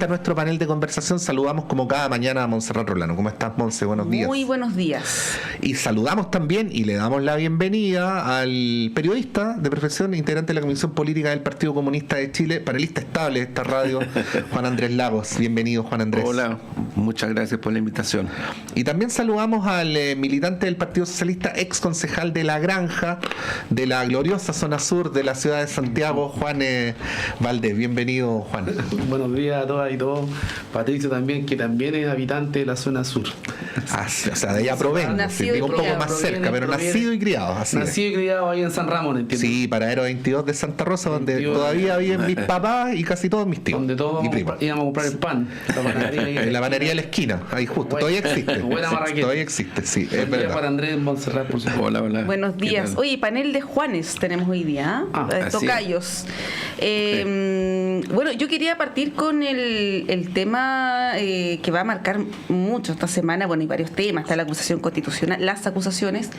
a nuestro panel de conversación. Saludamos como cada mañana a Montserrat Rolano. ¿Cómo estás, Monse? Buenos días. Muy buenos días. Y saludamos también y le damos la bienvenida al periodista de profesión, integrante de la Comisión Política del Partido Comunista de Chile, panelista estable de esta radio, Juan Andrés Lagos. Bienvenido, Juan Andrés. Hola, muchas gracias por la invitación. Y también saludamos al militante del Partido Socialista, ex concejal de La Granja, de la gloriosa zona sur de la ciudad de Santiago, Juan Valdés. Bienvenido, Juan. Buenos días a todas y todos. Patricio también, que también es habitante de la zona sur. O sea, de allá provengo, digo un poco más cerca, pero nacido y criado. Así nacido y criado ahí en San Ramón, ¿entiendes? Sí, paradero 22 de Santa Rosa, donde 22, todavía viven mis papás y casi todos mis tíos. Donde todos íbamos a comprar el pan. En la panadería de la esquina, ahí justo. Todavía existe. Buena Marraqueta. Todavía existe, sí. Es verdad. Juan Andrés Montserrat, por supuesto. Hola, hola. Buenos días. Oye, panel de Juanes tenemos hoy día, tocayos. Bueno, yo quería partir con el tema que va a marcar mucho esta semana. Bueno, hay varios temas, está la acusación constitucional, las acusaciones,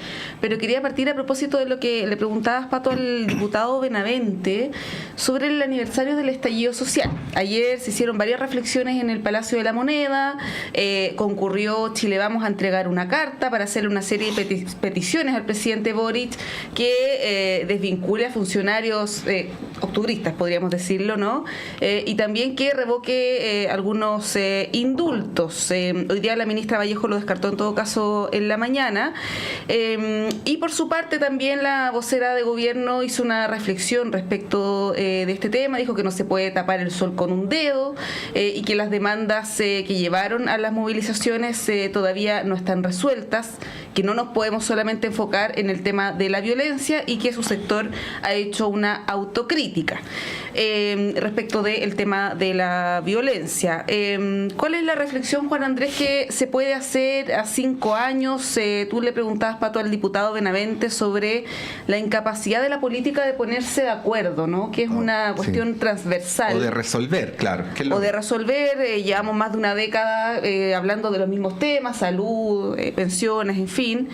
pero quería partir a propósito de lo que le preguntabas, Pato, al diputado Benavente sobre el aniversario del estallido social. Ayer se hicieron varias reflexiones en el Palacio de la Moneda, concurrió Chile Vamos a entregar una carta para hacerle una serie de peticiones al presidente Boric que desvincule a funcionarios octubristas, podríamos decirlo, ¿no? Y también que revoque algunos indultos. Hoy día la ministra Vallejo lo descartó en todo caso en la mañana. Y por su parte también la vocera de gobierno hizo una reflexión respecto de este tema, dijo que no se puede tapar el sol con un dedo y que las demandas que llevaron a las movilizaciones todavía no están resueltas, que no nos podemos solamente enfocar en el tema de la violencia y que su sector ha hecho una autocrítica respecto del tema de la violencia. ¿Cuál es la reflexión, Juan Andrés, que se puede hacer a 5 años? Tú le preguntabas, Pato, al diputado Benavente sobre la incapacidad de la política de ponerse de acuerdo, ¿no? Que es una cuestión transversal. O de resolver, claro. O de resolver, llevamos más de una década hablando de los mismos temas, salud, pensiones, en fin.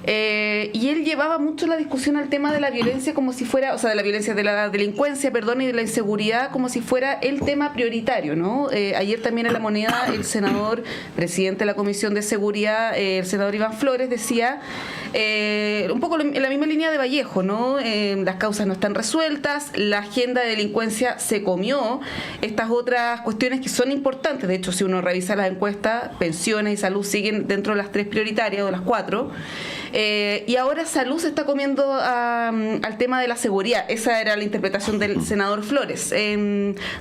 Y él llevaba mucho la discusión al tema de la violencia como si fuera, o sea, de la violencia, de la delincuencia, perdón, y de la inseguridad como si fuera el tema prioritario, ¿no? Ayer también en La Moneda el senador, presidente de la Comisión de Seguridad, el senador Iván Flores, decía un poco en la misma línea de Vallejo, ¿no? Las causas no están resueltas, la agenda de delincuencia se comió estas otras cuestiones que son importantes. De hecho, si uno revisa las encuestas, pensiones y salud siguen dentro de las 3 prioritarias o las 4. Y ahora salud se está comiendo al tema de la seguridad. Esa era la interpretación del senador Flores.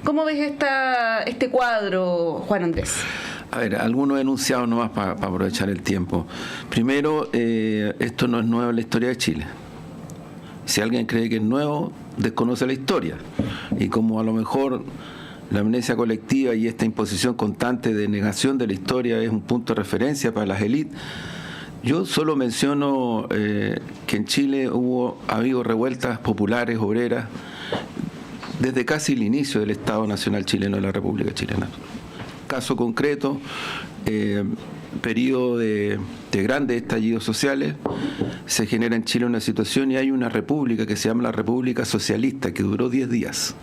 ¿Cómo ves este cuadro, Juan Andrés? A ver, algunos enunciados nomás para aprovechar el tiempo. Primero, esto no es nuevo en la historia de Chile. Si alguien cree que es nuevo, desconoce la historia. Y como a lo mejor la amnesia colectiva y esta imposición constante de negación de la historia es un punto de referencia para las élites, yo solo menciono que en Chile ha habido revueltas populares, obreras, desde casi el inicio del Estado Nacional Chileno de la República Chilena. Caso concreto, periodo de grandes estallidos sociales, se genera en Chile una situación y hay una república que se llama la República Socialista, que duró 10 días,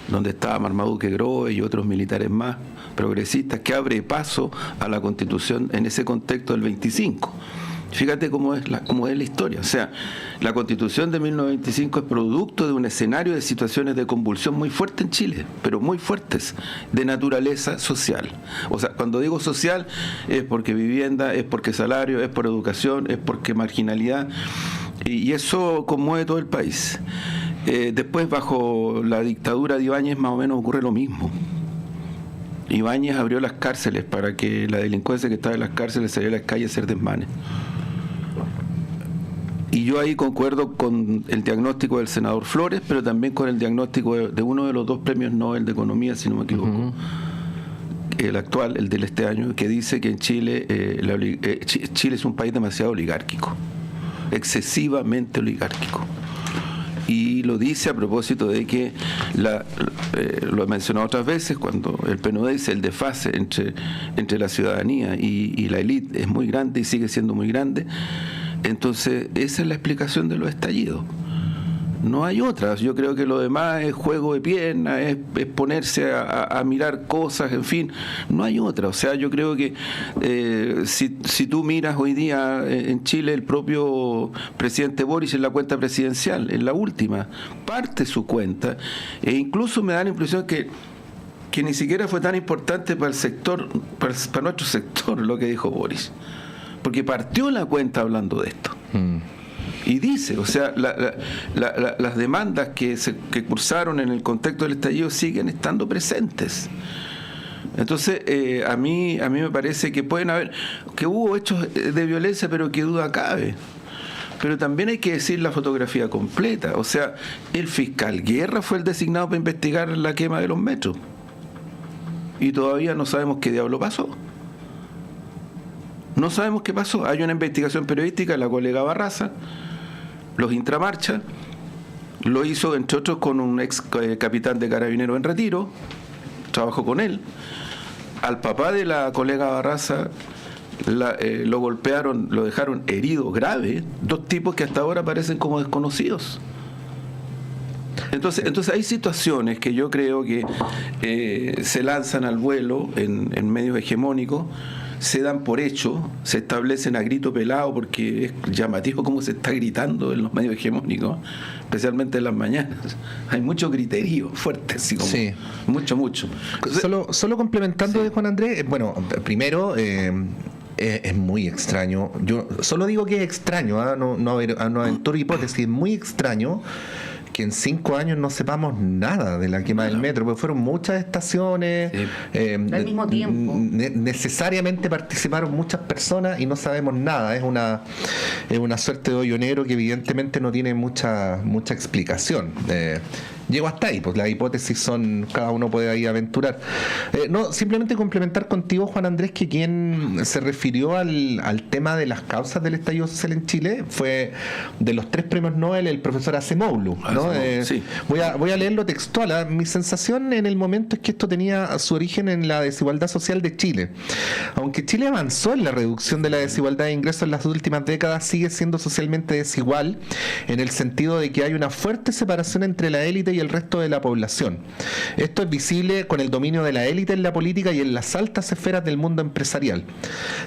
donde estaba Marmaduke Grohe y otros militares más progresistas, que abre paso a la Constitución en ese contexto del 25. Fíjate cómo es la historia. O sea, la Constitución de 1925 es producto de un escenario de situaciones de convulsión muy fuerte en Chile, pero muy fuertes, de naturaleza social. O sea, cuando digo social, es porque vivienda, es porque salario, es por educación, es porque marginalidad, y eso conmueve todo el país. Después, bajo la dictadura de Ibáñez, más o menos ocurre lo mismo. Ibáñez abrió las cárceles para que la delincuencia que estaba en las cárceles saliera a las calles a hacer desmanes. Y yo ahí concuerdo con el diagnóstico del senador Flores, pero también con el diagnóstico de uno de los 2 premios Nobel de Economía, si no me equivoco, el actual, el de este año, que dice que en Chile, Chile es un país demasiado oligárquico, excesivamente oligárquico. Y lo dice a propósito de que, lo he mencionado otras veces, cuando el PNUD dice el desfase entre la ciudadanía y la élite es muy grande y sigue siendo muy grande. Entonces, esa es la explicación de los estallidos. No hay otras. Yo creo que lo demás es juego de piernas, es ponerse a mirar cosas, en fin. No hay otra. O sea, yo creo que si tú miras hoy día en Chile, el propio presidente Boric en la cuenta presidencial, en la última, parte su cuenta, e incluso me da la impresión que ni siquiera fue tan importante para el sector, para nuestro sector, lo que dijo Boric. Porque partió la cuenta hablando de esto. Y dice, o sea, las demandas que cursaron en el contexto del estallido siguen estando presentes. Entonces, a mí me parece que que hubo hechos de violencia, pero que duda cabe. Pero también hay que decir la fotografía completa. O sea, el fiscal Guerra fue el designado para investigar la quema de los metros. Y todavía no sabemos qué diablo pasó. No sabemos qué pasó. Hay una investigación periodística, la colega Barraza, los intramarcha, lo hizo entre otros con un ex capitán de Carabineros en retiro, trabajó con él. Al papá de la colega Barraza lo golpearon, lo dejaron herido grave, 2 tipos que hasta ahora parecen como desconocidos. Entonces hay situaciones que yo creo que se lanzan al vuelo en medios hegemónicos, se dan por hecho, se establecen a grito pelado, porque es llamativo cómo se está gritando en los medios hegemónicos, especialmente en las mañanas. Hay mucho griterío fuerte, así como sí. Mucho. Entonces, solo complementando de Juan Andrés, bueno, primero es muy extraño. Yo solo digo que es extraño, no aventuro hipótesis, es muy extraño que en 5 años no sepamos nada de la quema del metro, porque fueron muchas estaciones, al mismo tiempo. Necesariamente participaron muchas personas y no sabemos nada. Es una suerte de hoyo negro que evidentemente no tiene mucha explicación. Llego hasta ahí, pues las hipótesis son, cada uno puede ahí aventurar. No, simplemente complementar contigo, Juan Andrés, que quien se refirió al tema de las causas del estallido social en Chile fue, de los 3 premios Nobel, el profesor Acemoglu, ¿no? Sí. Voy a leerlo textual. Mi sensación en el momento es que esto tenía su origen en la desigualdad social de Chile. Aunque Chile avanzó en la reducción de la desigualdad de ingresos en las últimas décadas, sigue siendo socialmente desigual en el sentido de que hay una fuerte separación entre la élite y el resto de la población. Esto es visible con el dominio de la élite en la política y en las altas esferas del mundo empresarial.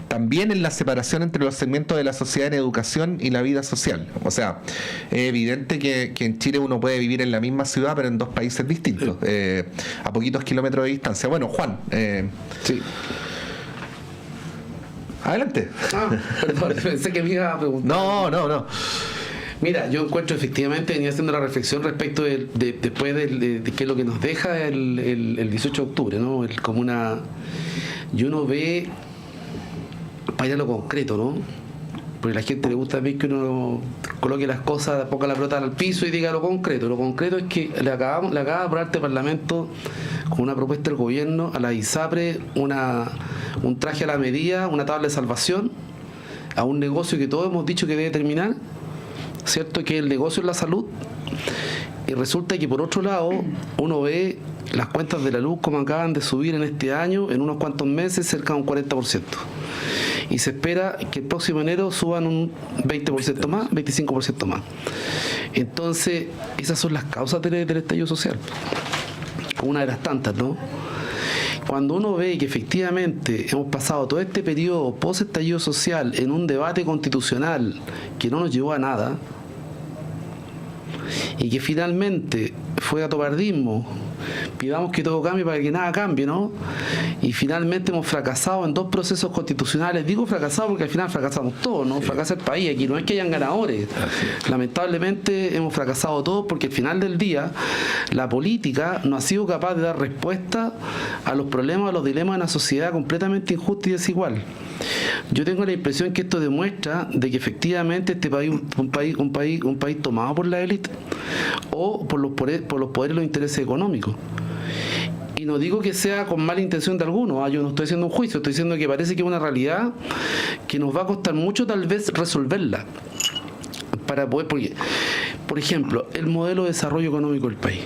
También en la separación entre los segmentos de la sociedad en educación y la vida social. O sea, es evidente que en Chile uno puede vivir en la misma ciudad, pero en 2 países distintos, a poquitos kilómetros de distancia. Bueno, Juan. Sí. Adelante. Perdón, pensé que me iba a preguntar. No. Mira, yo encuentro efectivamente, venía haciendo la reflexión respecto después de qué es lo que nos deja el 18 de octubre, ¿no? Y uno ve, para ir a lo concreto, ¿no? Porque a la gente le gusta ver que uno coloque las cosas, ponga la pelota al piso y diga lo concreto. Lo concreto es que le acaba de aprobar este Parlamento con una propuesta del gobierno a la ISAPRE, un traje a la medida, una tabla de salvación a un negocio que todos hemos dicho que debe terminar, ¿cierto? Que el negocio es la salud. Y resulta que por otro lado uno ve las cuentas de la luz como acaban de subir en este año, en unos cuantos meses, cerca de un 40%. Y se espera que el próximo enero suban un 20% más, 25% más. Entonces, esas son las causas del estallido social. Una de las tantas, ¿no? Cuando uno ve que efectivamente hemos pasado todo este periodo post-estallido social en un debate constitucional que no nos llevó a nada y que finalmente fue gatopardismo, pidamos que todo cambie para que nada cambie, ¿no? Y finalmente hemos fracasado en 2 procesos constitucionales. Digo fracasado porque al final fracasamos todos, ¿no? Fracasa el país, aquí no es que hayan ganadores. Lamentablemente hemos fracasado todos porque al final del día la política no ha sido capaz de dar respuesta a los problemas, a los dilemas de una sociedad completamente injusta y desigual. Yo tengo la impresión que esto demuestra de que efectivamente este país es un país tomado por la élite o por los poderes y los intereses económicos. Y no digo que sea con mala intención de alguno, yo no estoy haciendo un juicio, estoy diciendo que parece que es una realidad que nos va a costar mucho tal vez resolverla. Para poder, porque, por ejemplo, el modelo de desarrollo económico del país.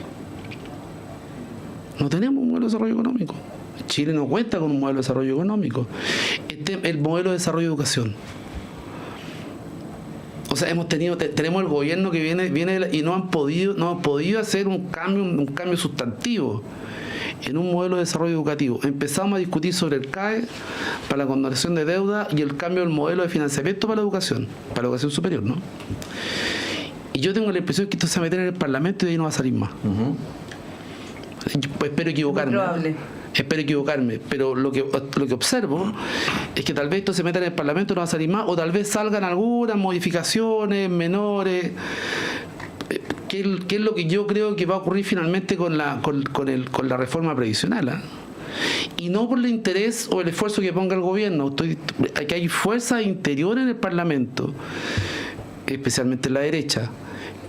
No tenemos un modelo de desarrollo económico. Chile no cuenta con un modelo de desarrollo económico. El modelo de desarrollo de educación. O sea, tenemos el gobierno que viene y no han podido hacer un cambio sustantivo en un modelo de desarrollo educativo. Empezamos a discutir sobre el CAE para la condonación de deuda y el cambio del modelo de financiamiento para la educación superior, ¿no? Y yo tengo la impresión que esto se va a meter en el Parlamento y de ahí no va a salir más. Pues espero equivocarme, pero lo que observo es que tal vez esto se meta en el Parlamento y no va a salir más, o tal vez salgan algunas modificaciones menores. ¿Qué es lo que yo creo que va a ocurrir finalmente con la reforma previsional? Y no por el interés o el esfuerzo que ponga el gobierno. Aquí hay fuerzas interiores en el Parlamento, especialmente en la derecha,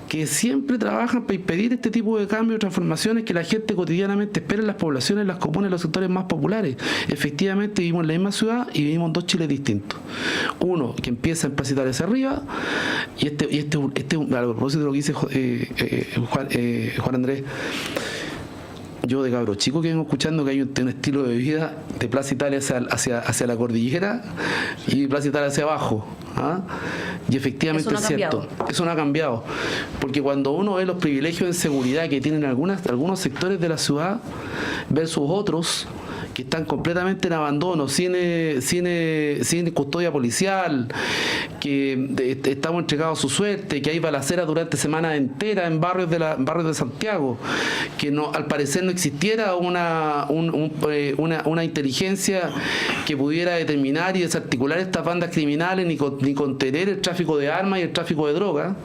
que siempre trabajan para impedir este tipo de cambios y transformaciones que la gente cotidianamente espera en las poblaciones, en las comunas, en los sectores más populares. Efectivamente vivimos en la misma ciudad y vivimos en dos Chiles distintos. Uno que empieza en Plaza Italia hacia arriba, y a propósito de lo que dice Juan Andrés, yo de cabro chico que vengo escuchando que hay un estilo de vida de Plaza Italia hacia la cordillera y Plaza Italia hacia abajo. Y efectivamente es cierto, eso no ha cambiado, porque cuando uno ve los privilegios en seguridad que tienen algunos sectores de la ciudad versus otros que están completamente en abandono, sin custodia policial, que estamos entregados a su suerte, que hay balaceras durante semanas enteras en barrios de Santiago, que al parecer no existiera una inteligencia que pudiera determinar y desarticular estas bandas criminales ni contener el tráfico de armas y el tráfico de drogas.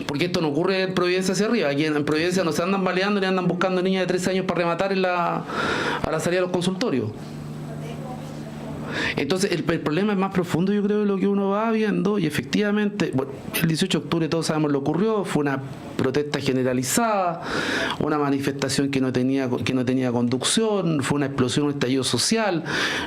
Porque esto no ocurre en Providencia hacia arriba. Aquí en Providencia no se andan baleando ni andan buscando niñas de 13 años para rematar a la salida de los consultorios. Entonces el problema es más profundo, yo creo, de lo que uno va viendo, y efectivamente, bueno, el 18 de octubre todos sabemos lo que ocurrió, fue una protesta generalizada, una manifestación que no tenía conducción, fue una explosión, un estallido social.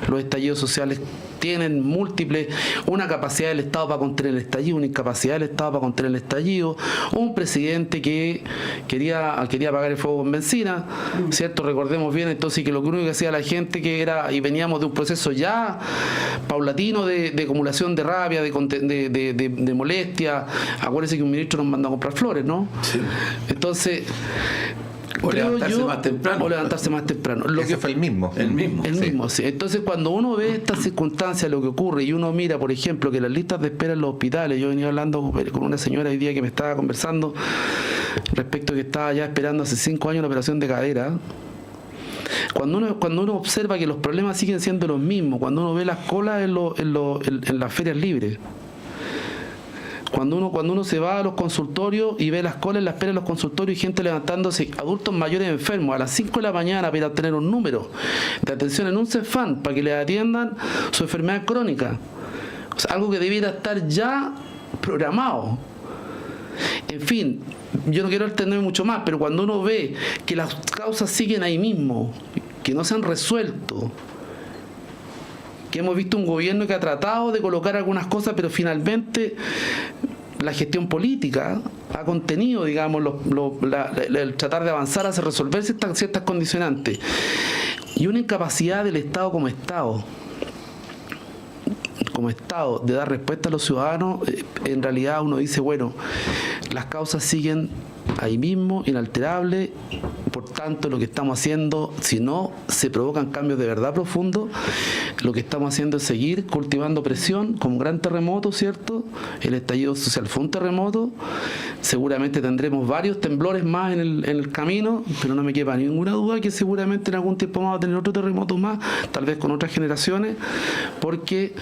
Los estallidos sociales tienen múltiples, una capacidad del Estado para contener el estallido, una incapacidad del Estado para contener el estallido, un presidente que quería apagar el fuego con benzina, ¿cierto? Recordemos bien entonces que lo único que hacía la gente y veníamos de un proceso ya paulatino de acumulación de rabia, de molestia. Acuérdense que un ministro nos mandó a comprar flores, ¿no? Sí. Entonces, o levantarse más temprano. Ese fue el mismo. El mismo, sí. Entonces, cuando uno ve estas circunstancias, lo que ocurre, y uno mira, por ejemplo, que las listas de espera en los hospitales, yo venía hablando con una señora hoy día que me estaba conversando respecto a que estaba ya esperando hace 5 años la operación de cadera. Cuando uno observa que los problemas siguen siendo los mismos, cuando uno ve las colas en las ferias libres, cuando uno se va a los consultorios y ve las colas en la espera de los consultorios y gente levantándose, adultos mayores enfermos a las 5 de la mañana para tener un número de atención en un CEFAM para que les atiendan su enfermedad crónica, o sea, algo que debiera estar ya programado. En fin, yo no quiero extenderme mucho más, pero cuando uno ve que las causas siguen ahí mismo, que no se han resuelto, que hemos visto un gobierno que ha tratado de colocar algunas cosas, pero finalmente la gestión política ha contenido, digamos, el tratar de avanzar hacia resolver ciertas condicionantes, y una incapacidad del Estado como Estado de dar respuesta a los ciudadanos. En realidad uno dice, bueno, las causas siguen ahí mismo, inalterables. Por tanto, lo que estamos haciendo, si no se provocan cambios de verdad profundos, lo que estamos haciendo es seguir cultivando presión, como un gran terremoto, ¿cierto? El estallido social fue un terremoto, seguramente tendremos varios temblores más en el camino, pero no me quepa ninguna duda que seguramente en algún tiempo vamos a tener otro terremoto más, tal vez con otras generaciones, porque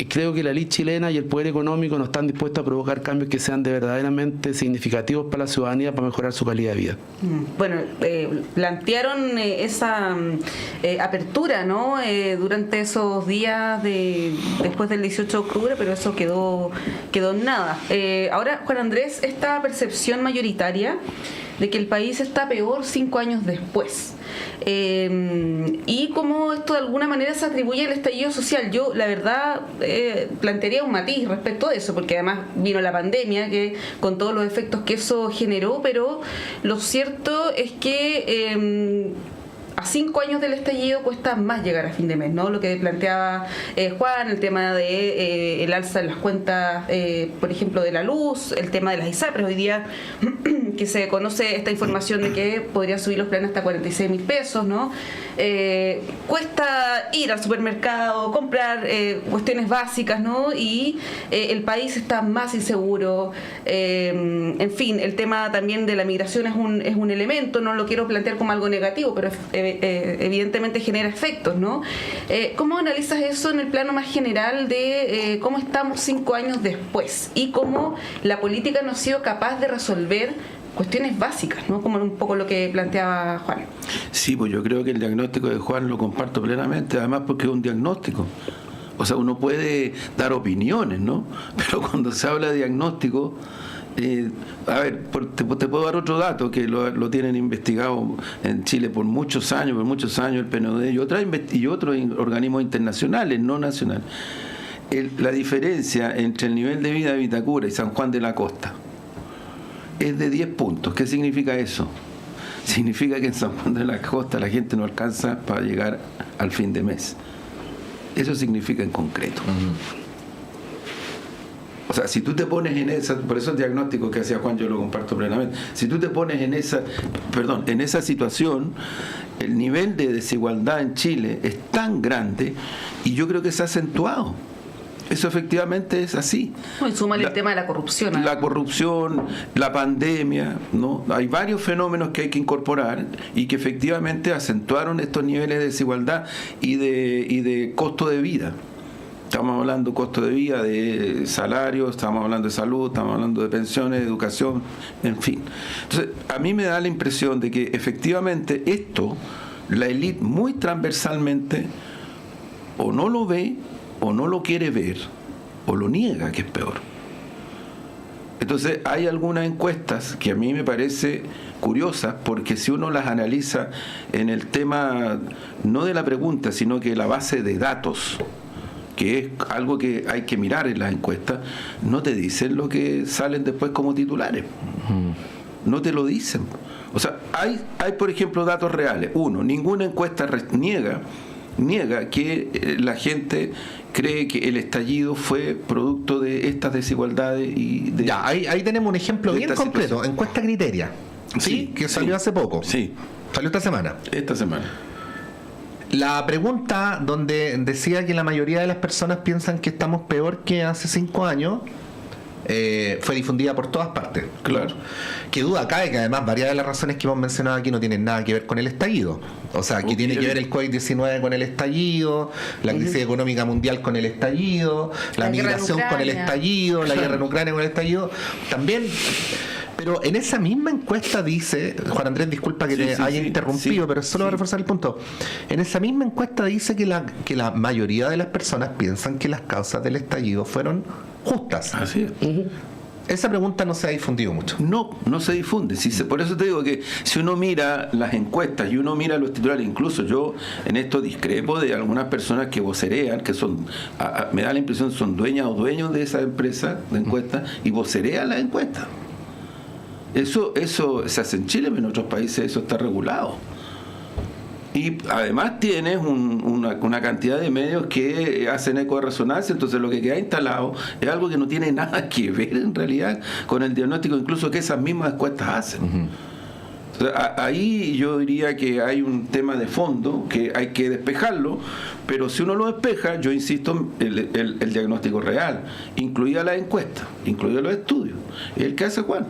creo que la élite chilena y el poder económico no están dispuestos a provocar cambios que sean de verdaderamente significativos para la ciudadanía, para mejorar su calidad de vida. Bueno, plantearon esa apertura, ¿no? Durante esos días después del 18 de octubre, pero eso quedó en nada. Ahora, Juan Andrés, esta percepción mayoritaria de que el país está peor 5 años después. Y cómo esto de alguna manera se atribuye al estallido social. Yo, la verdad, plantearía un matiz respecto a eso, porque además vino la pandemia con todos los efectos que eso generó, pero lo cierto es que a 5 años del estallido cuesta más llegar a fin de mes, ¿no? Lo que planteaba Juan, el tema de el alza en las cuentas, por ejemplo, de la luz, el tema de las ISAPRES. Hoy día que se conoce esta información de que podría subir los planes hasta 46.000 pesos, ¿no? Cuesta ir al supermercado, comprar cuestiones básicas, ¿no? Y el país está más inseguro. En fin, el tema también de la migración es un elemento, no lo quiero plantear como algo negativo, pero evidentemente genera efectos, ¿no? ¿Cómo analizas eso en el plano más general de cómo estamos 5 años después y cómo la política no ha sido capaz de resolver cuestiones básicas, ¿no? Como un poco lo que planteaba Juan? Sí, pues yo creo que el diagnóstico de Juan lo comparto plenamente, además porque es un diagnóstico. O sea, uno puede dar opiniones, ¿no? Pero cuando se habla de diagnóstico, a ver, te puedo dar otro dato que lo tienen investigado en Chile por muchos años el PNUD y otros organismos internacionales, no nacionales. La diferencia entre el nivel de vida de Vitacura y San Juan de la Costa es de 10 puntos. ¿Qué significa eso? Significa que en San Juan de la Costa la gente no alcanza para llegar al fin de mes. Eso significa en concreto. O sea, si tú te pones en esa, por eso el diagnóstico que hacía Juan yo lo comparto plenamente, si tú te pones en esa situación, el nivel de desigualdad en Chile es tan grande y yo creo que se ha acentuado. Eso efectivamente es así. Y súmale el tema de la corrupción. La corrupción, la pandemia, ¿no? Hay varios fenómenos que hay que incorporar y que efectivamente acentuaron estos niveles de desigualdad y de costo de vida. Estamos hablando de costo de vida, de salarios, estamos hablando de salud, estamos hablando de pensiones, de educación, en fin. Entonces, a mí me da la impresión de que efectivamente esto, la élite muy transversalmente o no lo ve, o no lo quiere ver, o lo niega, que es peor. Entonces, hay algunas encuestas que a mí me parece curiosas, porque si uno las analiza en el tema, no de la pregunta, sino que la base de datos, que es algo que hay que mirar en las encuestas, no te dicen lo que salen después como titulares. No te lo dicen. O sea, hay por ejemplo, datos reales. Uno, ninguna encuesta niega que la gente cree que el estallido fue producto de estas desigualdades y de... Ya, ahí tenemos un ejemplo bien concreto, situación. Encuesta Criteria, ¿sí? Que salió hace poco. Sí. Salió esta semana. La pregunta donde decía que la mayoría de las personas piensan que estamos peor que hace 5 años fue difundida por todas partes. Claro. Que duda cabe que además varias de las razones que hemos mencionado aquí no tienen nada que ver con el estallido. O sea, que tiene que ver el COVID-19 con el estallido, la crisis económica mundial con el estallido, la migración con el estallido, la guerra en Ucrania con el estallido. También... Pero en esa misma encuesta dice, Juan Andrés, disculpa que te haya interrumpido, pero solo va a reforzar el punto. En esa misma encuesta dice que la mayoría de las personas piensan que las causas del estallido fueron justas. Así es. Esa pregunta no se ha difundido mucho. No se difunde. Por eso te digo que si uno mira las encuestas y uno mira los titulares, incluso yo en esto discrepo de algunas personas que vocerean, que son, me da la impresión que son dueñas o dueños de esa empresa de encuestas y vocerean las encuestas. Eso se hace en Chile, pero en otros países eso está regulado. Y además tienes una cantidad de medios que hacen eco de resonancia, entonces lo que queda instalado es algo que no tiene nada que ver en realidad con el diagnóstico, incluso que esas mismas encuestas hacen. O sea, ahí yo diría que hay un tema de fondo que hay que despejarlo, pero si uno lo despeja, yo insisto, el diagnóstico real, incluida las encuestas, incluida los estudios, es el que hace Juan.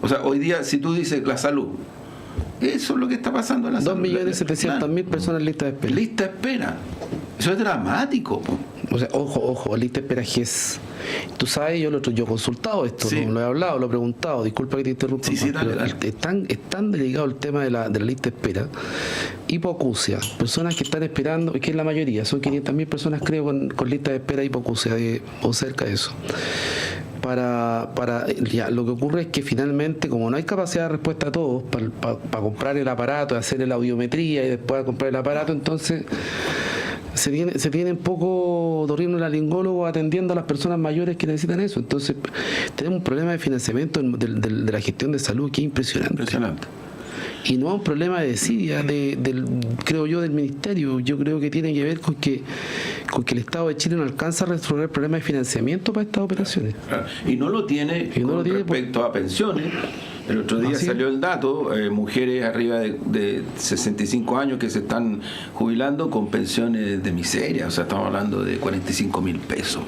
O sea, hoy día, si tú dices la salud, eso es lo que está pasando en la salud. 2.700.000 personas en lista de espera. Lista de espera. Eso es dramático. O sea, ojo, lista de espera GES. Tú sabes, yo he consultado esto, sí. Lo he hablado, lo he preguntado, disculpa que te interrumpa. Sí, dale. Es tan delicado el tema de la lista de espera. Hipoacusia, personas que están esperando, que es la mayoría, son 500.000 personas creo con lista de espera hipoacusia, o cerca de eso. Lo que ocurre es que finalmente, como no hay capacidad de respuesta a todos, para comprar el aparato, hacer la audiometría y después comprar el aparato, entonces se tienen poco otorrinolaringólogos atendiendo a las personas mayores que necesitan eso. Entonces tenemos un problema de financiamiento de la gestión de salud que es impresionante. y no a un problema de desidia creo yo, del ministerio. Yo creo que tiene que ver con que el Estado de Chile no alcanza a resolver el problema de financiamiento para estas operaciones. Y no lo tiene respecto a pensiones. El otro día salió el dato, mujeres arriba de 65 años que se están jubilando con pensiones de miseria, o sea, estamos hablando de 45.000 pesos.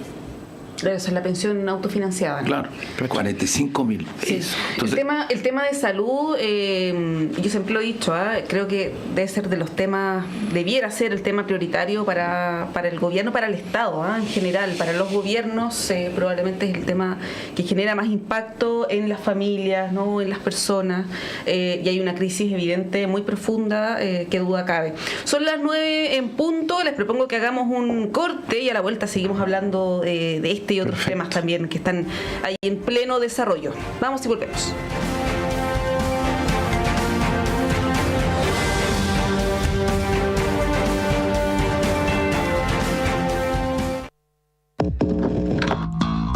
Esa es la pensión autofinanciada, ¿no? Claro, 45.000 pesos. Sí. Entonces, el tema de salud, yo siempre lo he dicho, creo que debe ser de los temas, debiera ser el tema prioritario para el gobierno, para el Estado, en general. Para los gobiernos probablemente es el tema que genera más impacto en las familias, ¿no? En las personas, y hay una crisis evidente, muy profunda, que duda cabe. Son las 9 en punto, les propongo que hagamos un corte y a la vuelta seguimos hablando de este y otros temas también que están ahí en pleno desarrollo. Vamos y volvemos.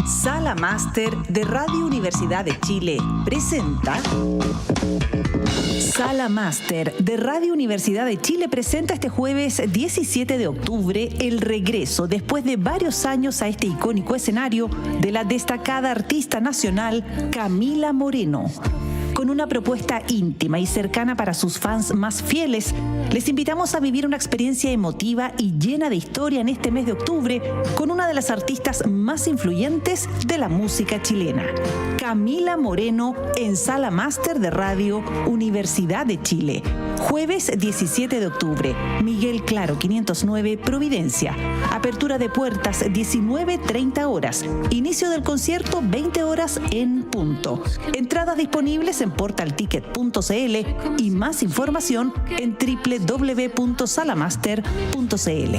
Sala Máster de Radio Universidad de Chile presenta. Sala Máster de Radio Universidad de Chile presenta este jueves 17 de octubre el regreso después de varios años a este icónico escenario de la destacada artista nacional Camila Moreno. Con una propuesta íntima y cercana para sus fans más fieles, les invitamos a vivir una experiencia emotiva y llena de historia en este mes de octubre con una de las artistas más influyentes de la música chilena, Camila Moreno, en Sala Máster de Radio Universidad de Chile. Jueves 17 de octubre, Miguel Claro 509, Providencia. Apertura de puertas 19:30 horas. Inicio del concierto 20 horas en punto. Entradas disponibles en portalticket.cl y más información en www.salamaster.cl.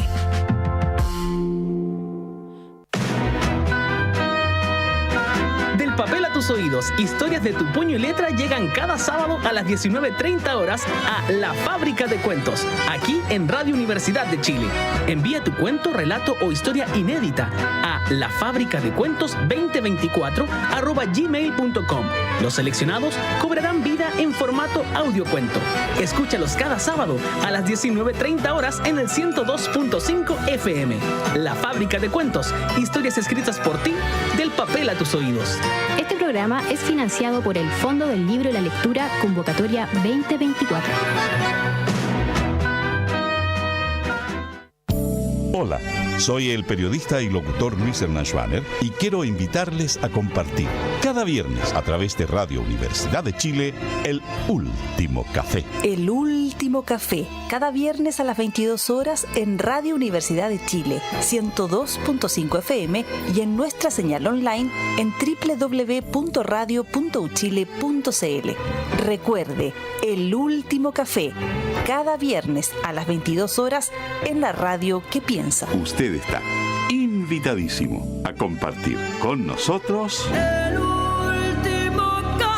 Del papel a tus oídos, historias de tu puño y letra llegan cada sábado a las 19:30 horas a La Fábrica de Cuentos, aquí en Radio Universidad de Chile. Envía tu cuento, relato o historia inédita a lafabricadecuentos2024@gmail.com. Los seleccionados cobrarán vida en formato audiocuento. Escúchalos cada sábado a las 19:30 horas en el 102.5 FM. La Fábrica de Cuentos, historias escritas por ti, del papel a tus oídos. Este programa es financiado por el Fondo del Libro y la Lectura Convocatoria 2024. Hola, soy el periodista y locutor Luis Hernán Schwaner y quiero invitarles a compartir cada viernes a través de Radio Universidad de Chile el Último Café. El Último Café, cada viernes a las 22 horas en Radio Universidad de Chile, 102.5 FM y en nuestra señal online en www.radio.uchile.cl. Recuerde, El Último Café, cada viernes a las 22 horas en la radio que piensa. Usted está invitadísimo a compartir con nosotros El Último Café.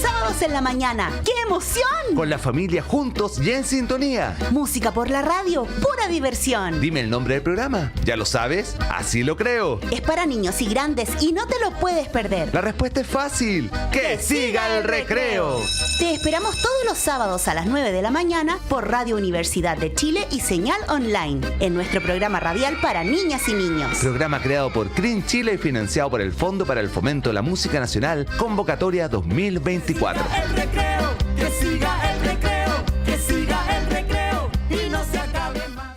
Sábados en la mañana, ¡qué emoción! Con la familia juntos y en sintonía. Música por la radio, pura diversión. Dime el nombre del programa. ¿Ya lo sabes? Así lo creo. Es para niños y grandes y no te lo puedes perder. La respuesta es fácil. ¡Que siga el recreo! Te esperamos todos los sábados a las 9 de la mañana por Radio Universidad de Chile y señal online, en nuestro programa radial para niñas y niños. Programa creado por CRIN Chile y financiado por el Fondo para el Fomento de la Música Nacional, Convocatoria 2024. El recreo, que siga el recreo, que siga el recreo y no se acabe más.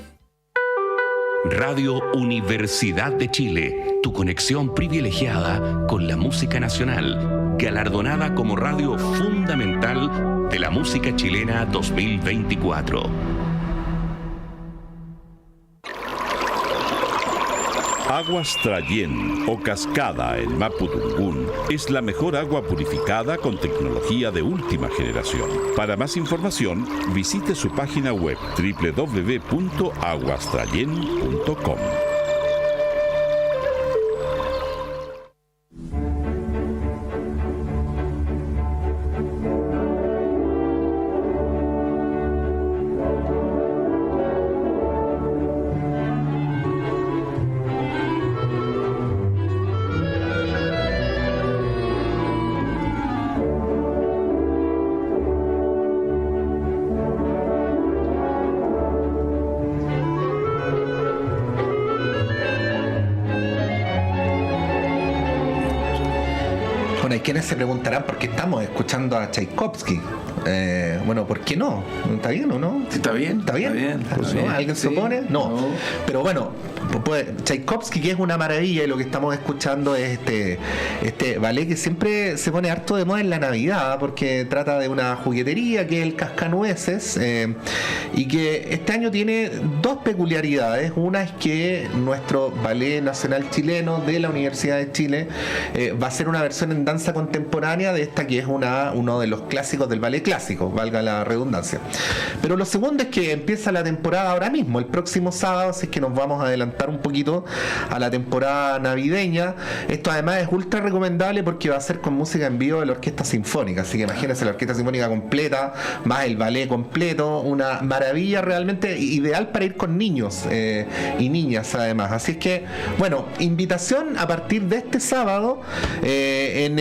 Radio Universidad de Chile, tu conexión privilegiada con la música nacional, galardonada como radio fundamental de la música chilena 2024. Aguas Trayén o Cascada en Mapudungún es la mejor agua purificada con tecnología de última generación. Para más información, visite su página web www.aguastrayen.com. Bueno, hay quienes se preguntarán por qué estamos escuchando a Tchaikovsky. Bueno, ¿por qué no? ¿Está bien o no? Sí, está bien. ¿Está bien? Pues ¿No? sí. ¿Alguien se opone? No. Pero bueno, pues, Tchaikovsky, que es una maravilla, y lo que estamos escuchando es este ballet que siempre se pone harto de moda en la Navidad, porque trata de una juguetería que es el Cascanueces, y que este año tiene dos peculiaridades. Una es que nuestro Ballet Nacional Chileno de la Universidad de Chile va a ser una versión en danza contemporánea de esta que es uno de los clásicos del ballet clásico, valga la redundancia. Pero lo segundo es que empieza la temporada ahora mismo, el próximo sábado, así que nos vamos a adelantar un poquito a la temporada navideña. Esto además es ultra recomendable porque va a ser con música en vivo de la Orquesta Sinfónica, así que imagínense la Orquesta Sinfónica completa, más el ballet completo, una maravilla realmente ideal para ir con niños y niñas además. Así es que, bueno, invitación a partir de este sábado en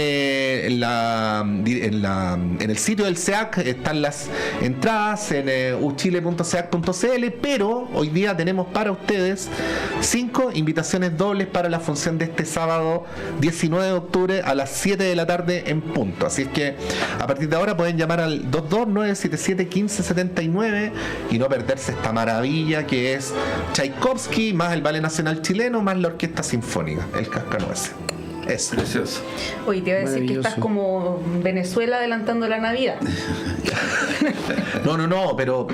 el sitio del SEAC están las entradas en uchile.seac.cl, pero hoy día tenemos para ustedes 5 invitaciones dobles para la función de este sábado 19 de octubre a las 7 de la tarde en punto. Así es que a partir de ahora pueden llamar al 229771579 y no perderse esta maravilla que es Tchaikovsky más el Ballet Nacional Chileno más la Orquesta Sinfónica, el Cascanueces. Es precioso. Oye, te iba a decir que estás como Venezuela adelantando la Navidad. No, pero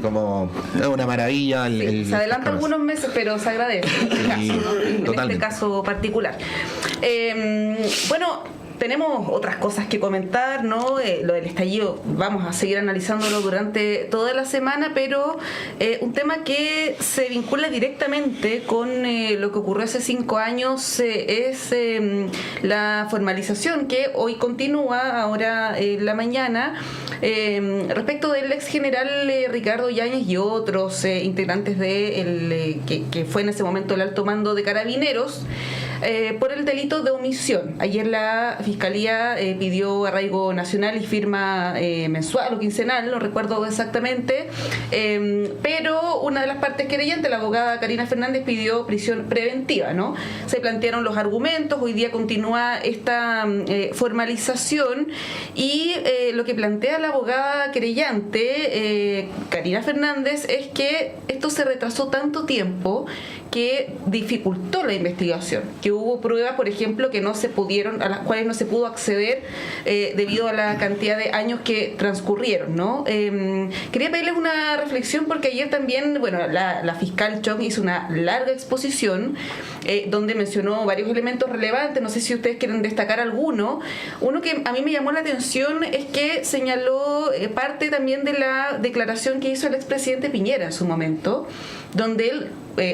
como es una maravilla. Se adelanta algunos meses, pero se agradece en este caso particular. Bueno, tenemos otras cosas que comentar, ¿no? Lo del estallido vamos a seguir analizándolo durante toda la semana, pero un tema que se vincula directamente con lo que ocurrió hace 5 años es la formalización que hoy continúa, ahora en la mañana, respecto del ex general Ricardo Yáñez y otros integrantes de que fue en ese momento el alto mando de Carabineros, por el delito de omisión. Ayer la Fiscalía pidió arraigo nacional y firma mensual o quincenal, no recuerdo exactamente, pero una de las partes querellantes, la abogada Karina Fernández, pidió prisión preventiva, ¿no? Se plantearon los argumentos, hoy día continúa esta formalización y lo que plantea la abogada querellante, Karina Fernández, es que esto se retrasó tanto tiempo que dificultó la investigación, que hubo pruebas, por ejemplo, que no se pudieron, a las cuales no se pudo acceder debido a la cantidad de años que transcurrieron, ¿no? Quería pedirles una reflexión porque ayer también, bueno, la fiscal Chong hizo una larga exposición donde mencionó varios elementos relevantes. No sé si ustedes quieren destacar alguno. Uno que a mí me llamó la atención es que señaló parte también de la declaración que hizo el expresidente Piñera en su momento, donde él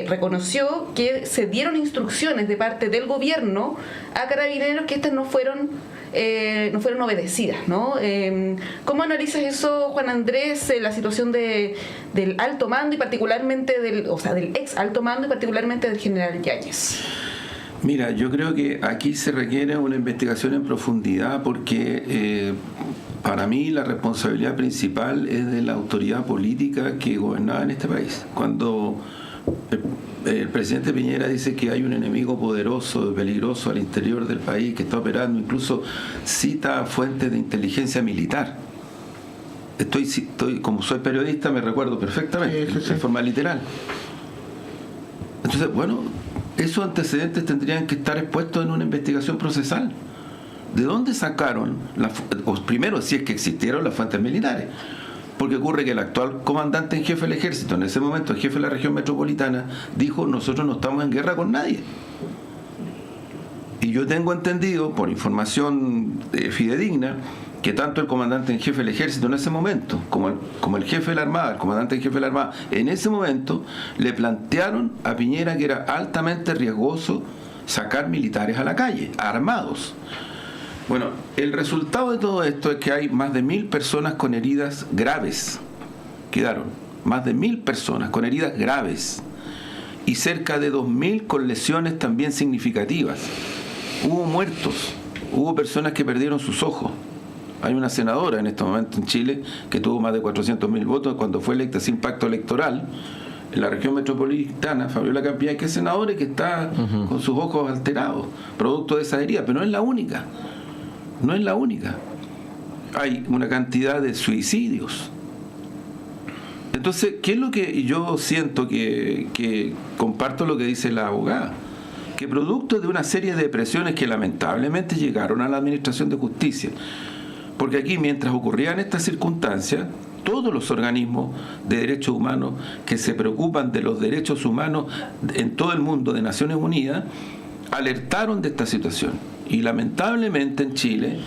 reconoció que se dieron instrucciones de parte del gobierno a Carabineros que estas no fueron obedecidas, ¿no? ¿Cómo analizas eso, Juan Andrés, la situación del alto mando y particularmente del ex alto mando y particularmente del general Yáñez? Mira, yo creo que aquí se requiere una investigación en profundidad porque para mí la responsabilidad principal es de la autoridad política que gobernaba en este país. Cuando el presidente Piñera dice que hay un enemigo poderoso, peligroso al interior del país que está operando, incluso cita fuentes de inteligencia militar. Estoy como soy periodista me recuerdo perfectamente, de forma literal. Entonces, bueno, esos antecedentes tendrían que estar expuestos en una investigación procesal. ¿De dónde sacaron, primero, si es que existieron las fuentes militares? Porque ocurre que el actual comandante en jefe del ejército, en ese momento el jefe de la región metropolitana, dijo: nosotros no estamos en guerra con nadie. Y yo tengo entendido, por información fidedigna, que tanto el comandante en jefe del ejército en ese momento, como el jefe de la Armada, el comandante en jefe de la Armada, en ese momento le plantearon a Piñera que era altamente riesgoso sacar militares a la calle, armados. Bueno, el resultado de todo esto es que hay más de 1.000 personas con heridas graves. Quedaron más de 1.000 personas con heridas graves y cerca de 2.000 con lesiones también significativas. Hubo muertos, hubo personas que perdieron sus ojos. Hay una senadora en este momento en Chile que tuvo más de 400.000 votos cuando fue electa sin pacto electoral en la región metropolitana, Fabiola Campiña, que es senadora y que está con sus ojos alterados, producto de esa herida, pero no es la única. no es la única. Hay una cantidad de suicidios. Entonces, ¿qué es lo que yo siento que comparto lo que dice la abogada? Que producto de una serie de presiones que lamentablemente llegaron a la Administración de Justicia, porque aquí mientras ocurrían estas circunstancias, todos los organismos de derechos humanos que se preocupan de los derechos humanos en todo el mundo de Naciones Unidas alertaron de esta situación, y lamentablemente en Chile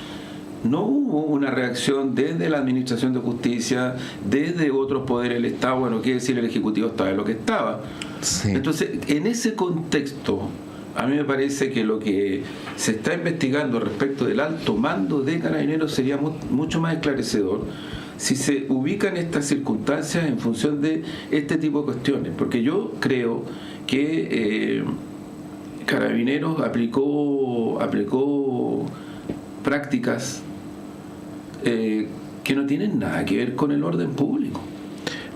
no hubo una reacción desde la Administración de Justicia, desde otros poderes del Estado. Bueno, quiere decir, el Ejecutivo estaba en lo que estaba. Sí. Entonces, en ese contexto, a mí me parece que lo que se está investigando respecto del alto mando de Carabineros sería mucho más esclarecedor si se ubican estas circunstancias en función de este tipo de cuestiones. Porque yo creo que Carabineros aplicó prácticas que no tienen nada que ver con el orden público.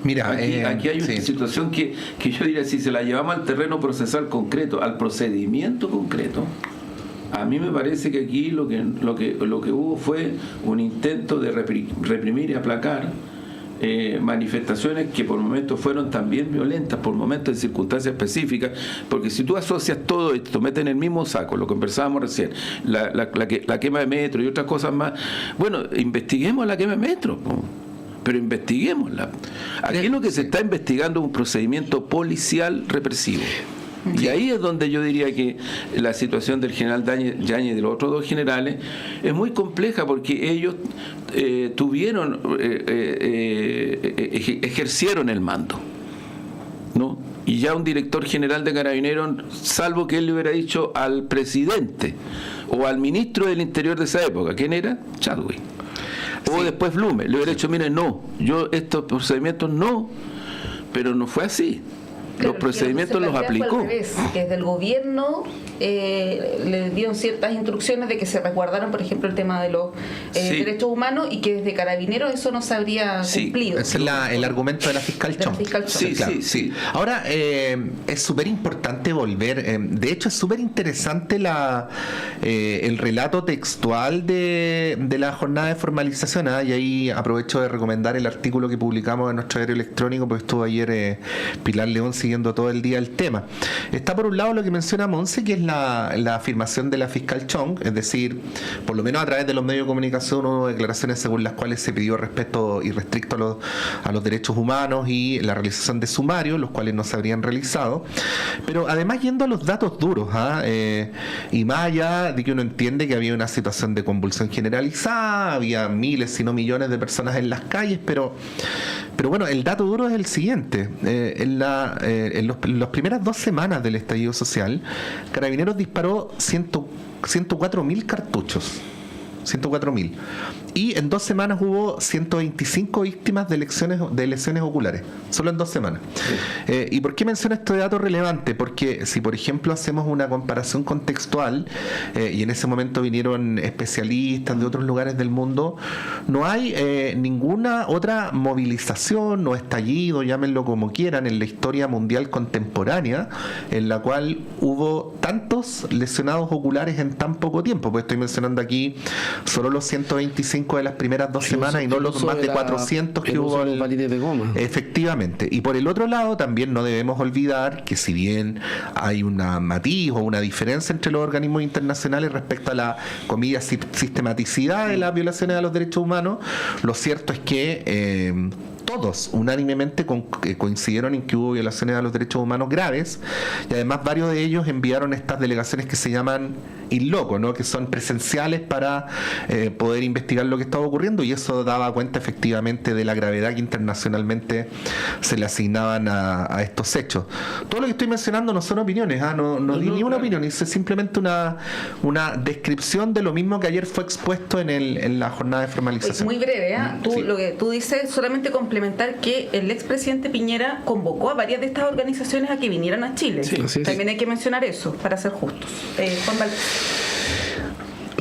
Mira, aquí hay una situación que yo diría, si se la llevamos al terreno procesal concreto, al procedimiento concreto, a mí me parece que aquí lo que hubo fue un intento de reprimir y aplacar manifestaciones que por momentos fueron también violentas, por momentos en circunstancias específicas, porque si tú asocias todo esto, metes en el mismo saco, lo conversábamos recién, la quema de metro y otras cosas más, bueno, investiguemos la quema de metro, pero investiguémosla. Aquí lo que se está investigando es un procedimiento policial represivo. Y ahí es donde yo diría que la situación del general Yáñez y de los otros dos generales es muy compleja, porque ellos ejercieron el mando, ¿no? Y ya un director general de Carabineros, salvo que él le hubiera dicho al presidente o al ministro del Interior de esa época, ¿quién era? Chadwick. O después Blume, le hubiera dicho, mire, no, yo estos procedimientos no, pero no fue así. Claro, los procedimientos los aplicó. Que desde el gobierno le dieron ciertas instrucciones de que se resguardaran, por ejemplo, el tema de los derechos humanos, y que desde Carabineros eso no se habría cumplido. Ese es el argumento de la fiscal Chong. Sí. Ahora, es súper importante volver. De hecho, es súper interesante el relato textual de la jornada de formalización. Y ahí aprovecho de recomendar el artículo que publicamos en nuestro diario electrónico, pues estuvo ayer Pilar León siguiendo todo el día el tema. Está por un lado lo que menciona Monse, que es la afirmación de la fiscal Chong, es decir, por lo menos a través de los medios de comunicación hubo declaraciones según las cuales se pidió respeto irrestricto a los derechos humanos y la realización de sumarios, los cuales no se habrían realizado. Pero además, yendo a los datos duros, y más allá de que uno entiende que había una situación de convulsión generalizada, había miles, si no millones de personas en las calles, pero bueno, el dato duro es el siguiente. En las primeras 2 semanas del estallido social, Carabineros disparó 104.000 cartuchos. 104.000. Y en 2 semanas hubo 125 víctimas de lesiones oculares. Solo en 2 semanas. ¿Y por qué menciono este dato relevante? Porque si, por ejemplo, hacemos una comparación contextual, y en ese momento vinieron especialistas de otros lugares del mundo, no hay ninguna otra movilización o estallido, llámenlo como quieran, en la historia mundial contemporánea, en la cual hubo tantos lesionados oculares en tan poco tiempo. Pues estoy mencionando aquí solo los 125 de las primeras 2 semanas y no los más de 400 que hubo. De goma. Efectivamente. Y por el otro lado, también no debemos olvidar que, si bien hay una matiz o una diferencia entre los organismos internacionales respecto a la, comillas, sistematicidad de las violaciones a los derechos humanos, lo cierto es que todos unánimemente coincidieron en que hubo violaciones a los derechos humanos graves, y además varios de ellos enviaron estas delegaciones que se llaman in loco, ¿no? Que son presenciales para poder investigar lo que estaba ocurriendo, y eso daba cuenta efectivamente de la gravedad que internacionalmente se le asignaban a estos hechos. Todo lo que estoy mencionando no son opiniones, no di ni una opinión, es simplemente una descripción de lo mismo que ayer fue expuesto en la jornada de formalización. Muy breve, Lo que tú dices, solamente complementar que el expresidente Piñera convocó a varias de estas organizaciones a que vinieran a Chile. También hay que mencionar eso, para ser justos. Juan Valdés.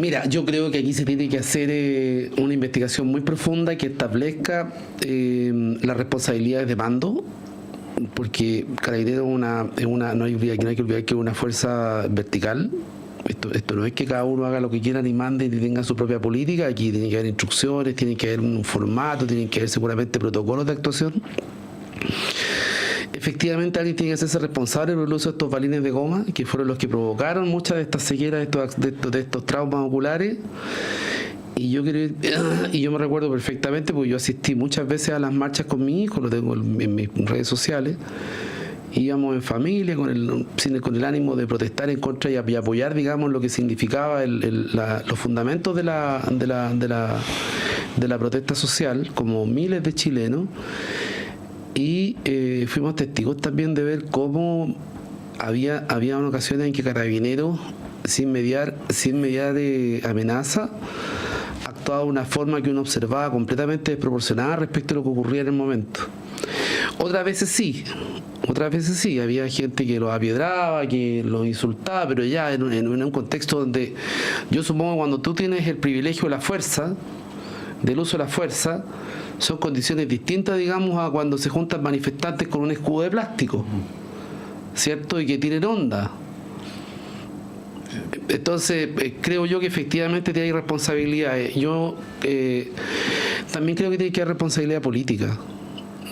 Mira, yo creo que aquí se tiene que hay una investigación muy profunda que establezca las responsabilidades de mando, porque Carabineros no hay que olvidar que es una fuerza vertical, Esto no es que cada uno haga lo que quiera ni mande y tenga su propia política. Aquí tiene que haber instrucciones, tiene que haber un formato, tienen que haber seguramente protocolos de actuación. Efectivamente, alguien tiene que hacerse responsable por el uso de estos balines de goma, que fueron los que provocaron muchas de estas cegueras, de estos traumas oculares. Y yo me recuerdo perfectamente, porque yo asistí muchas veces a las marchas con mi hijo, lo tengo en mis redes sociales. Íbamos en familia con el ánimo de protestar en contra y apoyar, digamos, lo que significaba los fundamentos de la protesta social, como miles de chilenos. Y fuimos testigos también de ver cómo había ocasiones en que Carabineros, sin mediar amenaza, actuaba de una forma que uno observaba completamente desproporcionada respecto a lo que ocurría en el momento. Otras veces sí, había gente que los apiedraba, que los insultaba, pero ya en un contexto donde yo supongo que cuando tú tienes el privilegio de la fuerza, del uso de la fuerza, son condiciones distintas, digamos, a cuando se juntan manifestantes con un escudo de plástico, ¿cierto? Y que tienen onda. Entonces, creo yo que efectivamente hay responsabilidades. Yo también creo que tiene que haber responsabilidad política,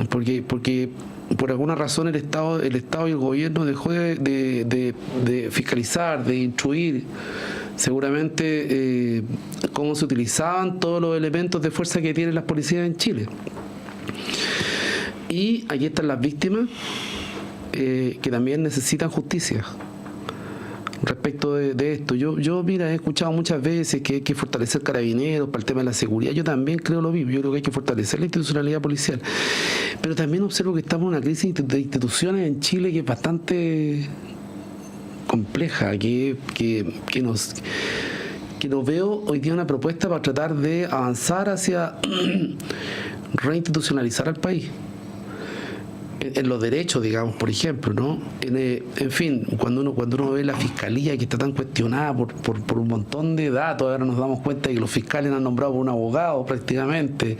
porque por alguna razón el Estado y el gobierno dejó de fiscalizar, de instruir seguramente cómo se utilizaban todos los elementos de fuerza que tienen las policías en Chile. Y aquí están las víctimas que también necesitan justicia respecto de esto. Yo mira, he escuchado muchas veces que hay que fortalecer Carabineros para el tema de la seguridad. Yo también creo lo mismo. Yo creo que hay que fortalecer la institucionalidad policial. Pero también observo que estamos en una crisis de instituciones en Chile que es bastante compleja, que nos veo hoy día una propuesta para tratar de avanzar hacia reinstitucionalizar al país. En los derechos, digamos, por ejemplo, ¿no? En fin, cuando uno ve la fiscalía que está tan cuestionada por un montón de datos, ahora nos damos cuenta de que los fiscales han nombrado por un abogado prácticamente,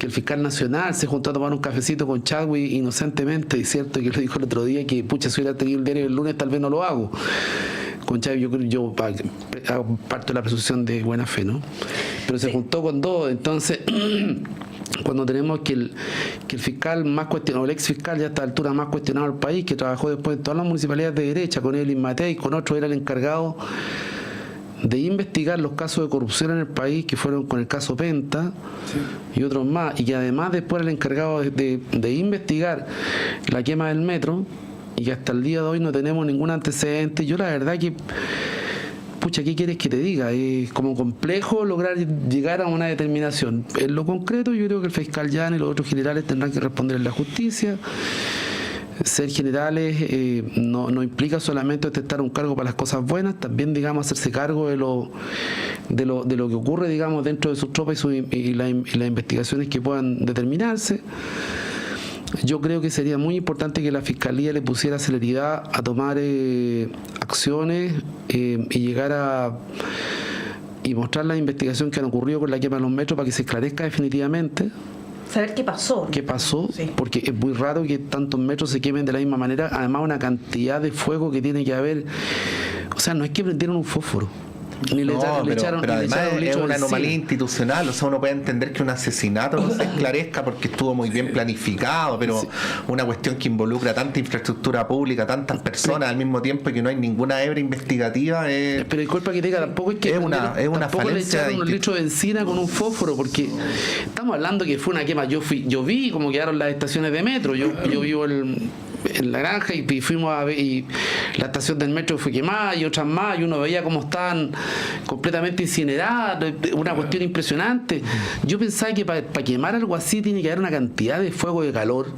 que el fiscal nacional se juntó a tomar un cafecito con Chadwick inocentemente, es cierto que lo dijo el otro día, que pucha, si hubiera tenido el diario el lunes tal vez no lo hago. Con Chadwick yo parto de la presunción de buena fe, ¿no? Pero se juntó con dos, entonces cuando tenemos que el fiscal más cuestionado, el ex fiscal ya a esta altura más cuestionado del país, que trabajó después en todas las municipalidades de derecha, con Evelyn Matei y con otro, era el encargado de investigar los casos de corrupción en el país, que fueron con el caso Penta, sí, y otros más, y que además después era el encargado de investigar la quema del metro, y que hasta el día de hoy no tenemos ningún antecedente. Yo la verdad que, pucha, ¿qué quieres que te diga? Es como complejo lograr llegar a una determinación. En lo concreto, yo creo que el fiscal Jan y los otros generales tendrán que responder en la justicia. Ser generales no implica solamente ostentar un cargo para las cosas buenas, también, digamos, hacerse cargo de lo que ocurre, digamos, dentro de sus tropas y las investigaciones que puedan determinarse. Yo creo que sería muy importante que la Fiscalía le pusiera celeridad a tomar acciones y llegar y mostrar la investigación que han ocurrido con la quema de los metros para que se esclarezca definitivamente. Saber qué pasó. ¿Qué pasó? Sí. Porque es muy raro que tantos metros se quemen de la misma manera. Además, una cantidad de fuego que tiene que haber. O sea, no es que prendieron un fósforo. Pero además es una anomalía institucional. O sea, uno puede entender que un asesinato no se esclarezca porque estuvo muy bien planificado, pero sí, una cuestión que involucra tanta infraestructura pública, tantas personas al mismo tiempo y que no hay ninguna hebra investigativa. Pero disculpa que te diga, tampoco es que es una tampoco le falencia. echaron un litro de benzina con un fósforo, porque estamos hablando que fue una quema. Yo vi cómo quedaron las estaciones de metro. Yo vivo en La Granja y fuimos a ver, y la estación del metro fue quemada y otras más, y uno veía cómo estaban completamente incineradas, una cuestión impresionante. Yo pensaba que para quemar algo así tiene que haber una cantidad de fuego, de calor.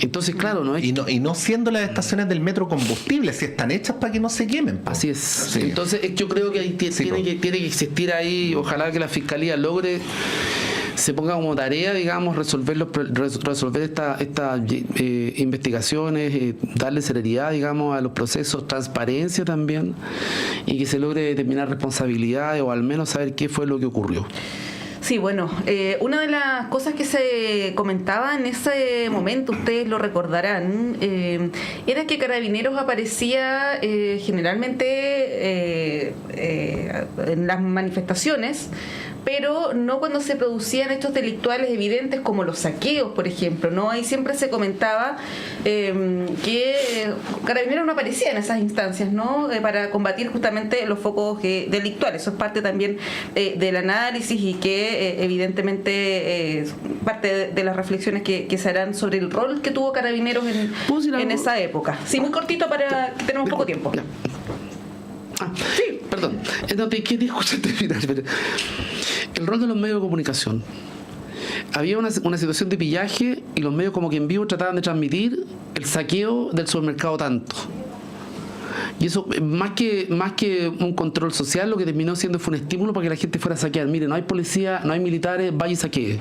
Entonces, claro, no es... Y no siendo las estaciones del metro combustibles, si están hechas para que no se quemen. Así es. Sí. Entonces, yo creo que tiene que existir ahí, ojalá que la Fiscalía logre, se ponga como tarea, digamos, resolver estas investigaciones, darle celeridad, digamos, a los procesos, transparencia también, y que se logre determinar responsabilidades o al menos saber qué fue lo que ocurrió. Sí, bueno, una de las cosas que se comentaba en ese momento, ustedes lo recordarán, era que Carabineros aparecía generalmente en las manifestaciones, pero no cuando se producían hechos delictuales evidentes como los saqueos, por ejemplo, ¿no? Ahí siempre se comentaba que Carabineros no aparecía en esas instancias, ¿no? Para combatir justamente los focos delictuales. Eso es parte también del análisis y que evidentemente parte de las reflexiones que se harán sobre el rol que tuvo Carabineros en esa época. Sí, muy cortito para que tenemos poco tiempo. Sí, perdón. No te quería escuchar terminar. El rol de los medios de comunicación. Había una situación de pillaje y los medios como que en vivo trataban de transmitir el saqueo del supermercado tanto. Y eso, más que un control social, lo que terminó siendo fue un estímulo para que la gente fuera a saquear. Mire, no hay policía, no hay militares, vaya y saquee.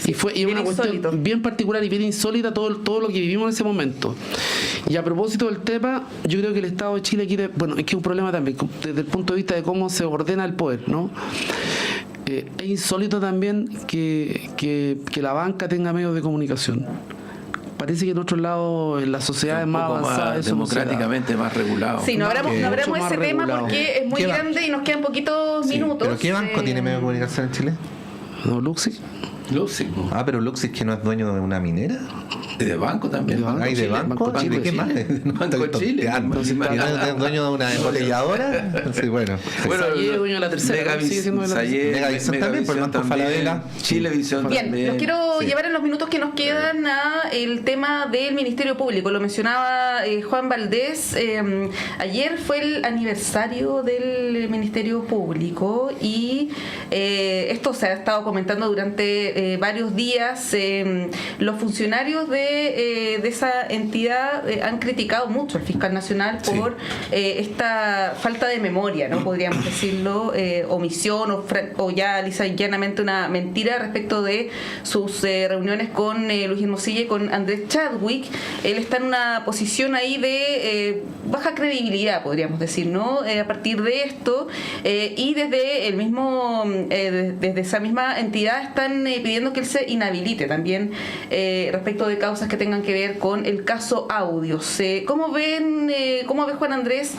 Sí, y una cuestión bien particular y bien insólita todo lo que vivimos en ese momento. Y a propósito del tema, yo creo que el Estado de Chile quiere, bueno, es que es un problema también desde el punto de vista de cómo se ordena el poder, ¿no? Es insólito también que la banca tenga medios de comunicación. Parece que en otros lados, en la sociedad es más avanzada, más democráticamente más regulado. Sí, no hablamos ese tema porque es muy grande y nos quedan poquitos minutos. ¿Pero qué banco tiene medio de comunicación en Chile? No, Luxi. Ah, pero Luxi, que no es dueño de una minera. De banco también. ¿Hay de banco? ¿Y de qué más? Banco Chile. ¿Es dueño de una embotelladora? Sí, bueno. Sayé es dueño de la tercera. Megavisión también, por Banco Falabella. Chilevisión también. Bien, los quiero llevar en los minutos que nos quedan a el tema del Ministerio Público. Lo mencionaba Juan Valdés. Ayer fue el aniversario del Ministerio Público y esto se ha estado comentando durante varios días. Los funcionarios de esa entidad han criticado mucho al fiscal nacional por esta falta de memoria, ¿no? Podríamos decirlo, omisión o ya lisa y llanamente una mentira respecto de sus reuniones con Luis Hermosilla y con Andrés Chadwick. Él está en una posición ahí de baja credibilidad, podríamos decir, ¿no? A partir de esto y desde el mismo desde esa misma entidad están pidiendo que él se inhabilite también respecto de causas que tengan que ver con el caso Audios. ¿Cómo ve Juan Andrés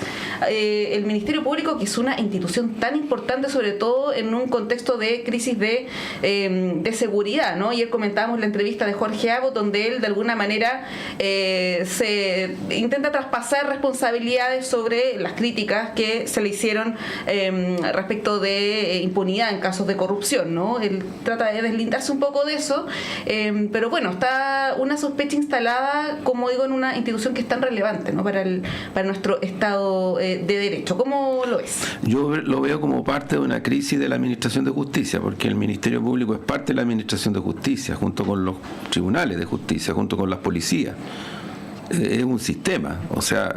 el Ministerio Público, que es una institución tan importante, sobre todo en un contexto de crisis de seguridad, ¿no? Ayer comentábamos la entrevista de Jorge Abot, donde él de alguna manera se intenta traspasar responsabilidades sobre las críticas que se le hicieron respecto de impunidad en casos de corrupción, ¿no? Él trata de deslindarse un poco de eso, pero bueno, está una sospecha instalada, como digo, en una institución que es tan relevante, ¿no? para nuestro Estado de Derecho. ¿Cómo lo ves? Yo lo veo como parte de una crisis de la Administración de Justicia, porque el Ministerio Público es parte de la Administración de Justicia, junto con los tribunales de justicia, junto con las policías. Es un sistema, o sea,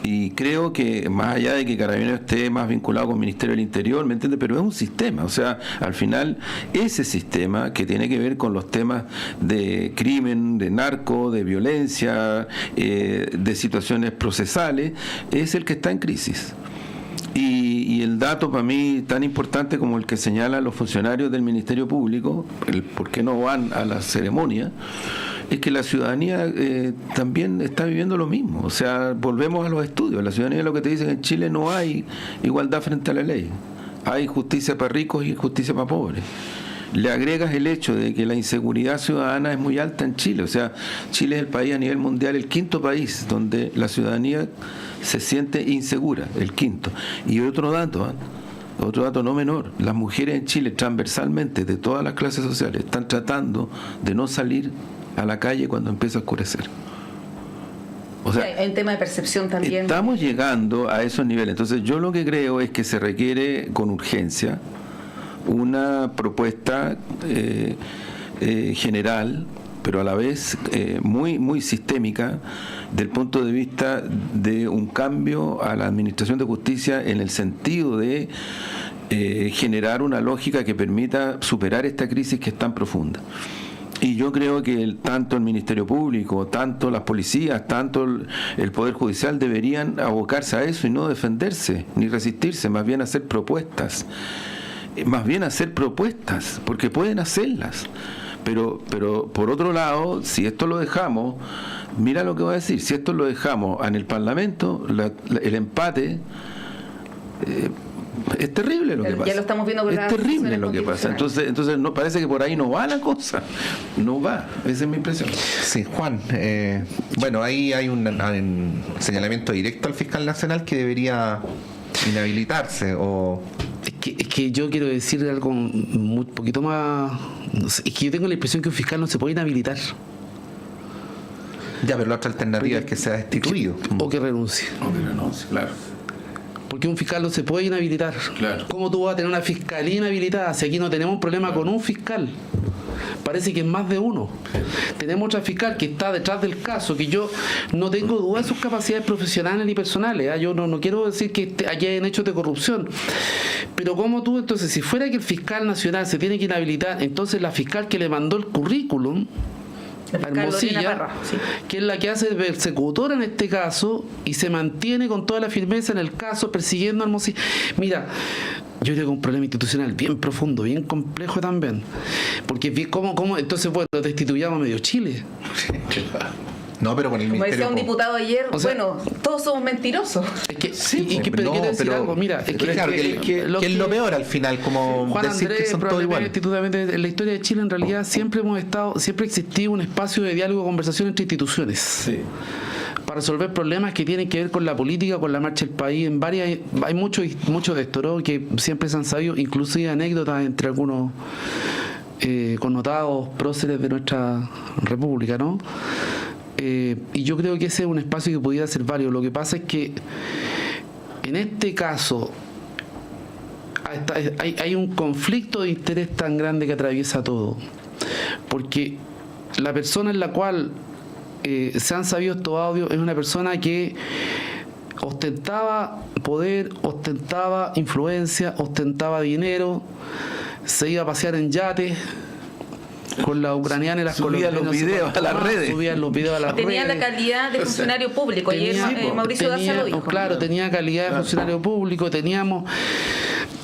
y creo que más allá de que Carabineros esté más vinculado con el Ministerio del Interior, ¿me entiendes? Pero es un sistema, o sea, al final ese sistema que tiene que ver con los temas de crimen, de narco, de violencia, de situaciones procesales, es el que está en crisis. Y el dato para mí tan importante como el que señalan los funcionarios del Ministerio Público, el por qué no van a la ceremonia, es que la ciudadanía también está viviendo lo mismo. O sea, volvemos a los estudios. La ciudadanía, lo que te dicen, en Chile no hay igualdad frente a la ley. Hay justicia para ricos y justicia para pobres. Le agregas el hecho de que la inseguridad ciudadana es muy alta en Chile. O sea, Chile es el país a nivel mundial, el quinto país donde la ciudadanía se siente insegura, el quinto. Y otro dato no menor, las mujeres en Chile transversalmente de todas las clases sociales están tratando de no salir a la calle cuando empieza a oscurecer. O sea, hay un tema de percepción también. Estamos llegando a esos niveles. Entonces yo lo que creo es que se requiere con urgencia una propuesta general, pero a la vez muy, muy sistémica, del punto de vista de un cambio a la administración de justicia en el sentido de generar una lógica que permita superar esta crisis que es tan profunda. Y yo creo que tanto el Ministerio Público, tanto las policías, tanto el Poder Judicial deberían abocarse a eso y no defenderse ni resistirse, más bien hacer propuestas más bien hacer propuestas, porque pueden hacerlas. Pero por otro lado, si esto lo dejamos, mira lo que voy a decir, si esto lo dejamos en el Parlamento, el empate... es terrible lo que pasa. Ya lo estamos viendo con es terrible lo que pasa. Entonces no parece que por ahí no va la cosa. No va. Esa es mi impresión. Sí, Juan. Bueno, ahí hay un señalamiento directo al fiscal nacional que debería inhabilitarse o... Es que yo quiero decir algo un poquito más... No sé, es que yo tengo la impresión que un fiscal no se puede inhabilitar. Ya, pero la otra alternativa es que sea destituido. O que renuncie. Claro. Porque un fiscal no se puede inhabilitar. Claro. ¿Cómo tú vas a tener una fiscalía inhabilitada si aquí no tenemos un problema con un fiscal? Parece que es más de uno. Tenemos otra fiscal que está detrás del caso, que yo no tengo duda de sus capacidades profesionales ni personales. Yo no quiero decir que hayan hechos de corrupción. Pero ¿cómo tú, entonces, si fuera que el fiscal nacional se tiene que inhabilitar, entonces la fiscal que le mandó el currículum a Hermosilla, que es la que hace de persecutora en este caso y se mantiene con toda la firmeza en el caso persiguiendo a Hermosilla. Mira, yo creo que es un problema institucional bien profundo, bien complejo también, porque ¿cómo? Entonces, bueno, destituyamos a medio Chile. No, pero con el como ministerio... decía un diputado ayer, o sea, bueno, todos somos mentirosos. Es que, sí, pero quiero decir algo, mira, es que es lo peor al final, como Juan decir Andrés, que son todos iguales. En la historia de Chile, en realidad, siempre ha existido un espacio de diálogo y conversación entre instituciones. Sí. Para resolver problemas que tienen que ver con la política, con la marcha del país. Hay muchos de esto, ¿no? Que siempre se han sabido, inclusive anécdotas entre algunos connotados próceres de nuestra república, ¿no? Y yo creo que ese es un espacio que pudiera ser válido. Lo que pasa es que en este caso hay un conflicto de interés tan grande que atraviesa todo, porque la persona en la cual se han sabido estos audios es una persona que ostentaba poder, ostentaba influencia, ostentaba dinero, se iba a pasear en yates con la ucraniana y las colombianas. Subían los videos a las redes. Tenía la calidad de funcionario público. Ayer Mauricio Daza lo dijo. Claro, tenía calidad de funcionario público. Estamos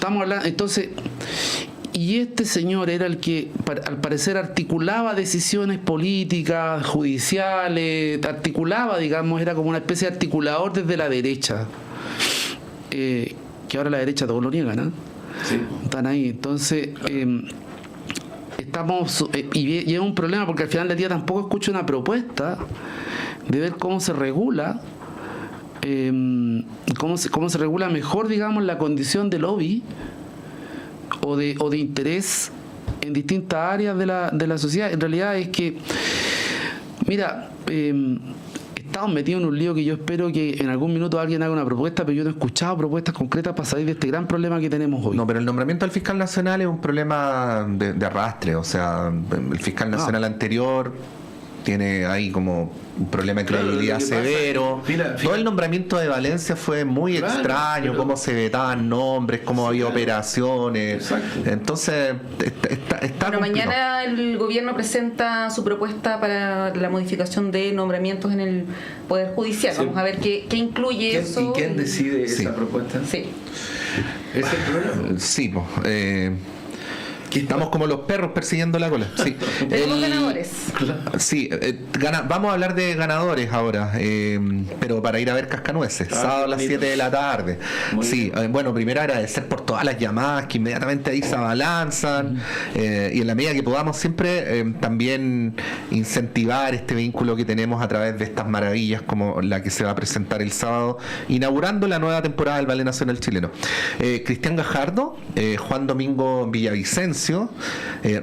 hablando, entonces, y este señor era el que, al parecer, articulaba decisiones políticas, judiciales, digamos, era como una especie de articulador desde la derecha. Que ahora la derecha todo lo niega, ¿no? Sí. Están ahí. Entonces, y es un problema porque al final del día tampoco escucho una propuesta de ver cómo se regula cómo se regula mejor, digamos, la condición de lobby o de interés en distintas áreas de la sociedad. En realidad es que, mira, estamos metidos en un lío que yo espero que en algún minuto alguien haga una propuesta, pero yo no he escuchado propuestas concretas para salir de este gran problema que tenemos hoy. No, pero el nombramiento del fiscal nacional es un problema de arrastre. O sea, el fiscal nacional anterior tiene ahí como un problema de credibilidad severo. Todo el nombramiento de Valencia fue muy extraño, cómo se vetaban nombres, cómo había operaciones. Exacto. Entonces, está bueno, mañana el gobierno presenta su propuesta para la modificación de nombramientos en el Poder Judicial. Vamos a ver qué incluye eso. ¿Y quién decide esa propuesta? Sí. ¿Es el problema? Sí, estamos como los perros persiguiendo la cola. Sí. Tenemos ganadores. Sí, vamos a hablar de ganadores ahora, pero para ir a ver Cascanueces, sábado a las 7 de la tarde. Sí, bueno, primero agradecer por todas las llamadas que inmediatamente ahí se abalanzan, y en la medida que podamos siempre también incentivar este vínculo que tenemos a través de estas maravillas como la que se va a presentar el sábado, inaugurando la nueva temporada del Ballet Nacional Chileno. Cristian Gajardo, Juan Domingo Villavicencio,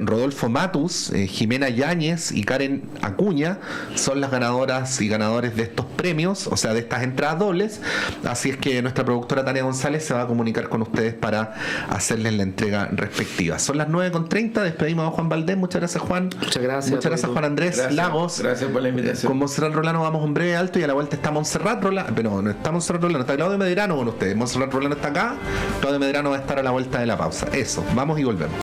Rodolfo Matus, Jimena Yáñez y Karen Acuña son las ganadoras y ganadores de estos premios, o sea, de estas entradas dobles. Así es que nuestra productora Tania González se va a comunicar con ustedes para hacerles la entrega respectiva. Son las 9:30, despedimos a Juan Valdés. Muchas gracias, Juan. Muchas gracias Juan Andrés Lagos. Gracias por la invitación. Con Montserrat Rolano vamos un breve alto y a la vuelta está Montserrat Rolano, pero no está Montserrat Rolano, está Claudio Medrano con ustedes. Montserrat Rolano está acá, Claudio Medrano va a estar a la vuelta de la pausa. Eso, vamos y volvemos.